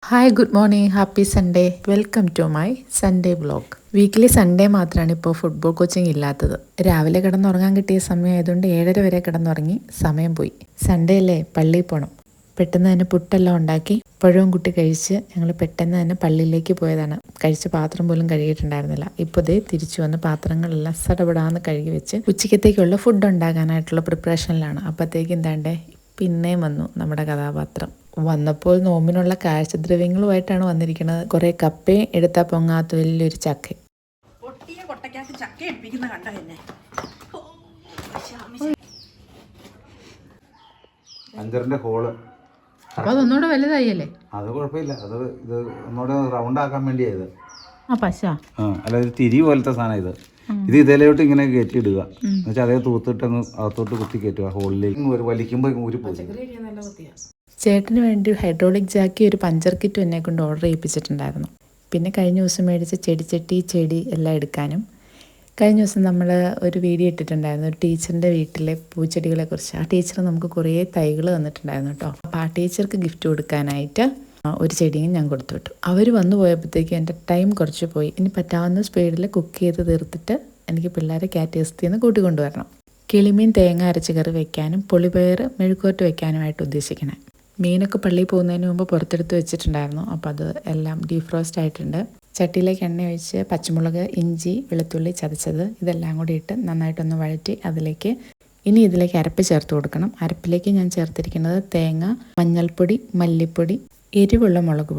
Hi good morning happy Sunday welcome to my Sunday vlog. Weekly Sunday മാത്രമാണ് ഇപ്പോൾ football coaching ഇല്ലാത്തത്. രാവിലെ കിടന്നുറങ്ങാൻ കിട്ടിയ സമയം ആയതുകൊണ്ട് 7:30 വരെ കിടന്നുറങ്ങി സമയം പോയി. സൺഡേ അല്ലേ, പള്ളിയിൽ പോകണം. പെട്ടെന്ന് തന്നെ പുട്ടെല്ലാം ഉണ്ടാക്കി പഴവും കുട്ടി കഴിച്ച് ഞങ്ങൾ പെട്ടെന്ന് തന്നെ പള്ളിയിലേക്ക് പോയതാണ്. കഴിച്ച പാത്രം പോലും കഴുകിയിട്ടുണ്ടായിരുന്നില്ല. ഇപ്പോൾ ദേ തിരിച്ചു വന്ന് പാത്രങ്ങളെല്ലാം സടപടാന്ന് കഴുകി വെച്ച് ഉച്ചക്കത്തേക്കുള്ള ഫുഡ് ഉണ്ടാക്കാനായിട്ടുള്ള പ്രിപ്പറേഷനിലാണ്. അപ്പോഴത്തേക്കും എന്താണ്ടേ പിന്നെയും വന്നു നമ്മുടെ കഥാപാത്രം. വന്നപ്പോൾ നോമ്പിനുള്ള കാഴ്ചദ്രവ്യങ്ങളുമായിട്ടാണ് വന്നിരിക്കുന്നത്. കുറെ കപ്പയും എടുത്താൽ പൊങ്ങാത്ത വലിയൊരു ചക്ക. പൊട്ടിയ കൊട്ടയ്ക്കകത്ത് ചക്ക എടുപ്പിക്കുന്ന കണ്ട തന്നെ. അഞ്ചറിന്റെ ഹോള് അപ്പൊ അതൊന്നുകൂടെ വലുതായില്ലേ? അത് കുഴപ്പമില്ല. അത് ഇത് ഒന്നുകൂടെ റൗണ്ട് ആക്കാൻ വേണ്ടിയായത്. അല്ല ഒരു തിരി പോലത്തെ സാധനം ഇത്. ഇതിലോട്ട് ഇങ്ങനെ കയറ്റി ഇടുക എന്നുവെച്ചാൽ അതേ തൂത്തിട്ടൊന്ന് അകത്തോട്ട് കുത്തി കയറ്റുക ഹോളിലേക്ക്. വലിക്കുമ്പോൾ ഊരി പോകും. ചേട്ടന് വേണ്ടി ഹൈഡ്രോളിക് ജാക്കി ഒരു പഞ്ചർ കിറ്റും എന്നെ കൊണ്ട് ഓർഡർ ചെയ്യിപ്പിച്ചിട്ടുണ്ടായിരുന്നു. പിന്നെ കഴിഞ്ഞ ദിവസം മേടിച്ച ചെടി എല്ലാം എടുക്കാനും. കഴിഞ്ഞ ദിവസം നമ്മൾ ഒരു വീഡിയോ ഇട്ടിട്ടുണ്ടായിരുന്നു ഒരു ടീച്ചറിൻ്റെ വീട്ടിലെ പൂച്ചെടികളെ കുറിച്ച്. ആ ടീച്ചർ നമുക്ക് കുറേ തൈകൾ തന്നിട്ടുണ്ടായിരുന്നു കേട്ടോ. അപ്പോൾ ആ ടീച്ചർക്ക് ഗിഫ്റ്റ് കൊടുക്കാനായിട്ട് ഒരു ചെടിയും ഞാൻ കൊടുത്തു വിട്ടു. അവർ വന്നു പോയപ്പോഴത്തേക്കും എൻ്റെ ടൈം കുറച്ച് പോയി. ഇനി പറ്റാവുന്ന സ്പീഡിൽ കുക്ക് ചെയ്ത് തീർത്തിട്ട് എനിക്ക് പിള്ളേരെ കാറ്റേഴ്സിൽ നിന്ന് കൂട്ടിക്കൊണ്ടുവരണം. കിളിമീൻ തേങ്ങ അരച്ച് കറി വയ്ക്കാനും പുളിപയർ മെഴുക്കുവരട്ട് വയ്ക്കാനുമായിട്ട് ഉദ്ദേശിക്കണേ. മീനൊക്കെ പള്ളിയിൽ പോകുന്നതിന് മുമ്പ് പുറത്തെടുത്ത് വെച്ചിട്ടുണ്ടായിരുന്നു. അപ്പോൾ അത് എല്ലാം ഡീഫ്രോസ്റ്റ് ആയിട്ടുണ്ട്. ചട്ടിയിലേക്ക് എണ്ണ ഒഴിച്ച് പച്ചമുളക്, ഇഞ്ചി, വെളുത്തുള്ളി ചതച്ചത് ഇതെല്ലാം കൂടി ഇട്ട് നന്നായിട്ടൊന്ന് വഴറ്റി ഇതിലേക്ക് അരപ്പ് ചേർത്ത് കൊടുക്കണം. അരപ്പിലേക്ക് ഞാൻ ചേർത്തിരിക്കുന്നത് തേങ്ങ, മഞ്ഞൾപ്പൊടി, മല്ലിപ്പൊടി, എരിവുള്ള മുളക്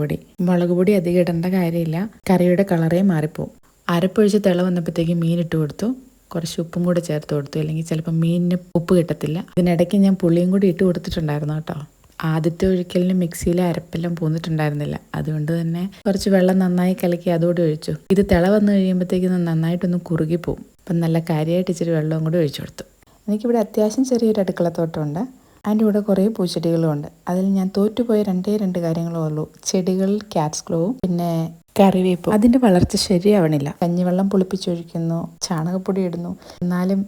പൊടി അധികം ഇടേണ്ട കാര്യമില്ല, കറിയുടെ കളറേ മാറിപ്പോവും. അരപ്പൊഴിച്ച് തിള വന്നപ്പോഴത്തേക്ക് മീൻ ഇട്ട് കൊടുത്തു. കുറച്ച് ഉപ്പും കൂടെ ചേർത്ത് കൊടുത്തു, അല്ലെങ്കിൽ ചിലപ്പോൾ മീനിന് ഉപ്പ് കിട്ടത്തില്ല. ഇതിനിടയ്ക്ക് ഞാൻ പുളിയും കൂടി ഇട്ട് കൊടുത്തിട്ടുണ്ടായിരുന്നു കേട്ടോ. ആദ്യത്തെ ഒഴിക്കലിന് മിക്സിയിലെ അരപ്പെല്ലാം പോന്നിട്ടുണ്ടായിരുന്നില്ല. അതുകൊണ്ട് തന്നെ കുറച്ച് വെള്ളം നന്നായി കലക്കി അതോടെ ഒഴിച്ചു. ഇത് തിള വന്നു കഴിയുമ്പോഴത്തേക്കും നന്നായിട്ടൊന്ന് കുറുകിപ്പോവും. അപ്പം നല്ല കാര്യമായിട്ട് ഇച്ചിരി വെള്ളവും കൂടി ഒഴിച്ചു കൊടുത്തു. എനിക്കിവിടെ അത്യാവശ്യം ചെറിയൊരു അടുക്കളത്തോട്ടമുണ്ട്. അതിൻ്റെ കൂടെ കുറേ പൂച്ചെടികളുമുണ്ട്. അതിൽ ഞാൻ തോറ്റുപോയ രണ്ട് കാര്യങ്ങളേ ഉള്ളൂ. ചെടികളിൽ ക്യാറ്റ്സ് ക്ലോവും പിന്നെ കറിവേപ്പും. അതിൻ്റെ വളർച്ച ശരിയാവണില്ല. കഞ്ഞിവെള്ളം പുളിപ്പിച്ചൊഴിക്കുന്നു, ചാണകപ്പൊടി ഇടുന്നു, എന്നാലും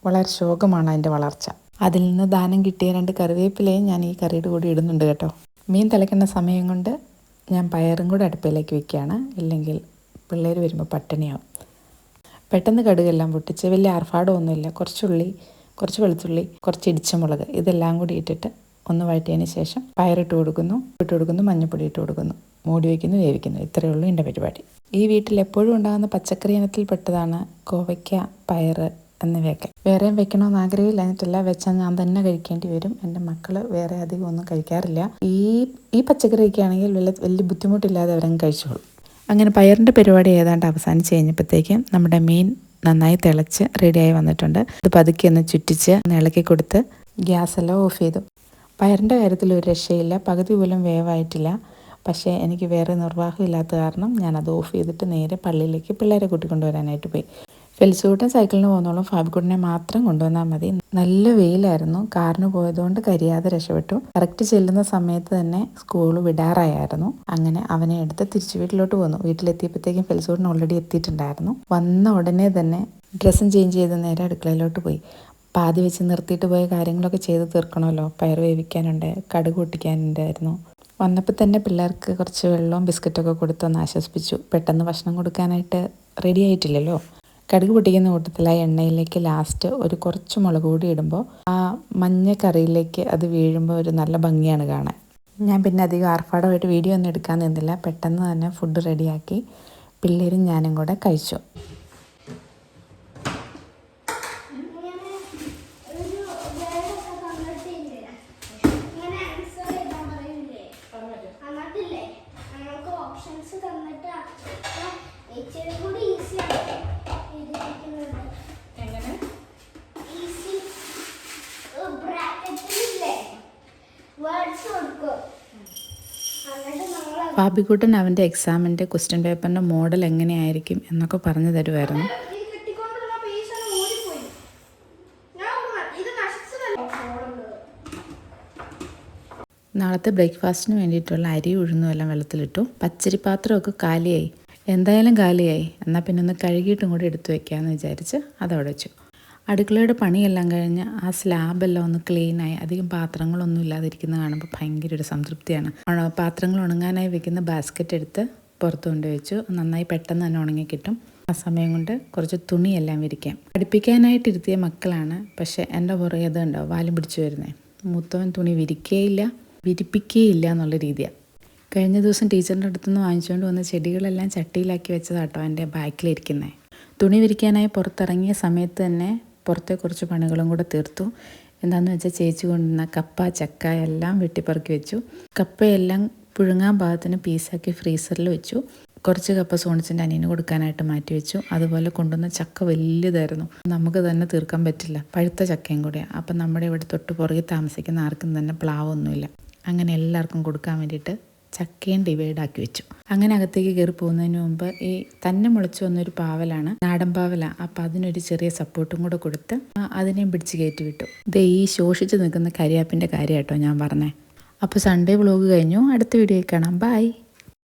വളരെ ശോകമാണ് അതിൻ്റെ വളർച്ച. അതിൽ നിന്ന് ദാനം കിട്ടിയ 2 കറിവേപ്പിലയും ഞാൻ ഈ കറിയുടെ കൂടി ഇടുന്നുണ്ട് കേട്ടോ. മീൻ തിളയ്ക്കുന്ന സമയം കൊണ്ട് ഞാൻ പയറും കൂടെ അടുപ്പിലേക്ക് വെക്കുകയാണ്, ഇല്ലെങ്കിൽ പിള്ളേർ വരുമ്പോൾ പട്ടിണിയാവും. പെട്ടെന്ന് കടുകെല്ലാം പൊട്ടിച്ച് വലിയ ആർഭാടമൊന്നുമില്ല. കുറച്ചുള്ളി, കുറച്ച് വെളുത്തുള്ളി, കുറച്ച് ഇടിച്ച മുളക് ഇതെല്ലാം കൂടി ഇട്ടിട്ട് ഒന്ന് വഴറ്റിയതിന് ശേഷം പയറിട്ട് കൊടുക്കുന്നു, മഞ്ഞൾപ്പൊടി ഇട്ട് കൊടുക്കുന്നു, മൂടി വയ്ക്കുന്നു, വേവിക്കുന്നു. ഇത്രയേ ഉള്ളൂ എൻ്റെ പരിപാടി. ഈ വീട്ടിൽ എപ്പോഴും ഉണ്ടാകുന്ന പച്ചക്കറി ഇനത്തിൽപ്പെട്ടതാണ് കോവയ്ക്ക, പയറ് എന്നിവയൊക്കെ. വേറെയും വെക്കണമെന്ന് ആഗ്രഹമില്ലാഞ്ഞിട്ടല്ല, വെച്ചാൽ ഞാൻ തന്നെ കഴിക്കേണ്ടി വരും. എൻ്റെ മക്കൾ വേറെ അധികം ഒന്നും കഴിക്കാറില്ല. ഈ പച്ചക്കറിയൊക്കെ ആണെങ്കിൽ വലിയ ബുദ്ധിമുട്ടില്ലാതെ അവരങ്ങ് കഴിച്ചോളും. അങ്ങനെ പയറിൻ്റെ പരിപാടി ഏതാണ്ട് അവസാനിച്ച് കഴിഞ്ഞപ്പോഴത്തേക്കും നമ്മുടെ മീൻ നന്നായി തിളച്ച് റെഡിയായി വന്നിട്ടുണ്ട്. ഇത് പതുക്കെ ഒന്ന് ചുറ്റിച്ച് ഇളക്കി കൊടുത്ത് ഗ്യാസെല്ലാം ഓഫ് ചെയ്തു. പയറിൻ്റെ കാര്യത്തിൽ ഒരു രക്ഷയില്ല, പകുതി പോലും വേവായിട്ടില്ല. പക്ഷേ എനിക്ക് വേറെ നിർവാഹമില്ലാത്ത കാരണം ഞാനത് ഓഫ് ചെയ്തിട്ട് നേരെ പള്ളിയിലേക്ക് പിള്ളേരെ കൂട്ടിക്കൊണ്ടുവരാനായിട്ട് പോയി. ഫെൽസൂട്ടൻ സൈക്കിളിന് പോകുന്നോളും ഫാബിക്കുട്ടിനെ മാത്രം കൊണ്ടുവന്നാൽ മതി. നല്ല വെയിലായിരുന്നു. കാറിന് പോയതുകൊണ്ട് കരിയാതെ രക്ഷപ്പെട്ടു. കറക്റ്റ് ചെല്ലുന്ന സമയത്ത് തന്നെ സ്കൂൾ വിടാറായിരുന്നു. അങ്ങനെ അവനെ എടുത്ത് തിരിച്ച് വീട്ടിലോട്ട് പോന്നു. വീട്ടിലെത്തിയപ്പോഴത്തേക്കും ഫെൽസൂട്ടൻ ഓൾറെഡി എത്തിയിട്ടുണ്ടായിരുന്നു. വന്ന ഉടനെ തന്നെ ഡ്രസ്സും ചേഞ്ച് ചെയ്ത് നേരെ അടുക്കളയിലോട്ട് പോയി. പാതി വെച്ച് നിർത്തിയിട്ട് പോയ കാര്യങ്ങളൊക്കെ ചെയ്ത് തീർക്കണമല്ലോ. പയർ വേവിക്കാനുണ്ട്, കടുക് പൊട്ടിക്കാനുണ്ടായിരുന്നു. വന്നപ്പോൾ തന്നെ പിള്ളേർക്ക് കുറച്ച് വെള്ളവും ബിസ്ക്കറ്റൊക്കെ കൊടുത്തൊന്ന് ആശ്വസിപ്പിച്ചു. പെട്ടെന്ന് ഭക്ഷണം കൊടുക്കാനായിട്ട് റെഡി ആയിട്ടില്ലല്ലോ. കടുക് പൊട്ടിക്കുന്ന കൂട്ടത്തിൽ ആ എണ്ണയിലേക്ക് ലാസ്റ്റ് ഒരു കുറച്ച് മുളക് പൊടി ഇടുമ്പോൾ ആ മഞ്ഞ കറിയിലേക്ക് അത് വീഴുമ്പോൾ ഒരു നല്ല ഭംഗിയാണ് കാണാൻ. ഞാൻ പിന്നെ അധികം ആർഭാടമായിട്ട് വീഡിയോ ഒന്നും എടുക്കാൻ നിന്നില്ല. പെട്ടെന്ന് തന്നെ ഫുഡ് റെഡിയാക്കി പിള്ളേരും ഞാനും കൂടെ കഴിച്ചു. ഫാബിക്കുട്ടൻ അവൻ്റെ എക്സാമിൻ്റെ ക്വസ്റ്റ്യൻ പേപ്പറിൻ്റെ മോഡൽ എങ്ങനെയായിരിക്കും എന്നൊക്കെ പറഞ്ഞു തരുമായിരുന്നു. നാളത്തെ ബ്രേക്ക്ഫാസ്റ്റിന് വേണ്ടിയിട്ടുള്ള അരി ഉഴുന്നും എല്ലാം വെള്ളത്തിലിട്ടു. പച്ചരി പാത്രമൊക്കെ കാലിയായി. എന്തായാലും കാലിയായി, എന്നാൽ പിന്നെ ഒന്ന് കഴുകിയിട്ടും കൂടി എടുത്തു വയ്ക്കാമെന്ന് വിചാരിച്ച് അതവിടെ വെച്ചു. അടുക്കളയുടെ പണിയെല്ലാം കഴിഞ്ഞ് ആ സ്ലാബെല്ലാം ഒന്ന് ക്ലീനായി അധികം പാത്രങ്ങളൊന്നും ഇല്ലാതിരിക്കുന്നത് കാണുമ്പോൾ ഭയങ്കര ഒരു സംതൃപ്തിയാണ്. പാത്രങ്ങൾ ഉണങ്ങാനായി വെക്കുന്ന ബാസ്ക്കറ്റ് എടുത്ത് പുറത്ത് കൊണ്ട് വെച്ചു. നന്നായി പെട്ടെന്ന് തന്നെ ഉണങ്ങി കിട്ടും. ആ സമയം കൊണ്ട് കുറച്ച് തുണിയെല്ലാം വിരിക്കാം. പഠിപ്പിക്കാനായിട്ടിരുത്തിയ മക്കളാണ്, പക്ഷേ എൻ്റെ പുറകെ അത് ഉണ്ടാവും വാലും പിടിച്ചു വരുന്നത്. മൂത്തവൻ തുണി വിരിക്കുകയില്ല വിരിപ്പിക്കുകയില്ല എന്നുള്ള രീതിയാണ്. കഴിഞ്ഞ ദിവസം ടീച്ചറിൻ്റെ അടുത്തുനിന്ന് വാങ്ങിച്ചുകൊണ്ട് വന്ന ചെടികളെല്ലാം ചട്ടിയിലാക്കി വെച്ചതാട്ടോ എൻ്റെ ബാക്കിലിരിക്കുന്നത്. തുണി വിരിക്കാനായി പുറത്തിറങ്ങിയ സമയത്ത് തന്നെ പുറത്തെ കുറച്ച് പണികളും കൂടെ തീർത്തു. എന്താണെന്ന് വെച്ചാൽ ചേച്ചി കൊണ്ടുവന്ന കപ്പ ചക്ക എല്ലാം വെട്ടിപ്പറക്കി വെച്ചു. കപ്പയെല്ലാം പുഴുങ്ങാൻ പാകത്തിന് പീസാക്കി ഫ്രീസറിൽ വെച്ചു. കുറച്ച് കപ്പ സോണിച്ചിൻ്റെ അനിയന് കൊടുക്കാനായിട്ട് മാറ്റി വെച്ചു. അതുപോലെ കൊണ്ടുവന്ന ചക്ക വലിയതായിരുന്നു, നമുക്ക് തന്നെ തീർക്കാൻ പറ്റില്ല, പഴുത്ത ചക്കയും കൂടെയാണ്. അപ്പം നമ്മുടെ ഇവിടെ തൊട്ട് പുറകെ താമസിക്കുന്ന ആർക്കും തന്നെ പ്ലാവൊന്നുമില്ല. അങ്ങനെ എല്ലാവർക്കും കൊടുക്കാൻ വേണ്ടിയിട്ട് ചക്കയും ഡിവൈഡാക്കി വെച്ചു. അങ്ങനെ അകത്തേക്ക് കയറി പോകുന്നതിന് മുമ്പ് ഈ തന്നെ മുളച്ചു വന്നൊരു പാവലാണ്, നാടൻ പാവലാണ്. അപ്പം അതിനൊരു ചെറിയ സപ്പോർട്ടും കൂടെ കൊടുത്ത് അതിനെയും പിടിച്ച് കയറ്റി വിട്ടു. ദേ ഈ ശോഷിച്ച് നിൽക്കുന്ന കരിയാപ്പിൻ്റെ കാര്യം കേട്ടോ ഞാൻ പറഞ്ഞേ. അപ്പോൾ സൺഡേ വ്ലോഗ് കഴിഞ്ഞു. അടുത്ത വീഡിയോയിൽ കാണാം. ബൈ.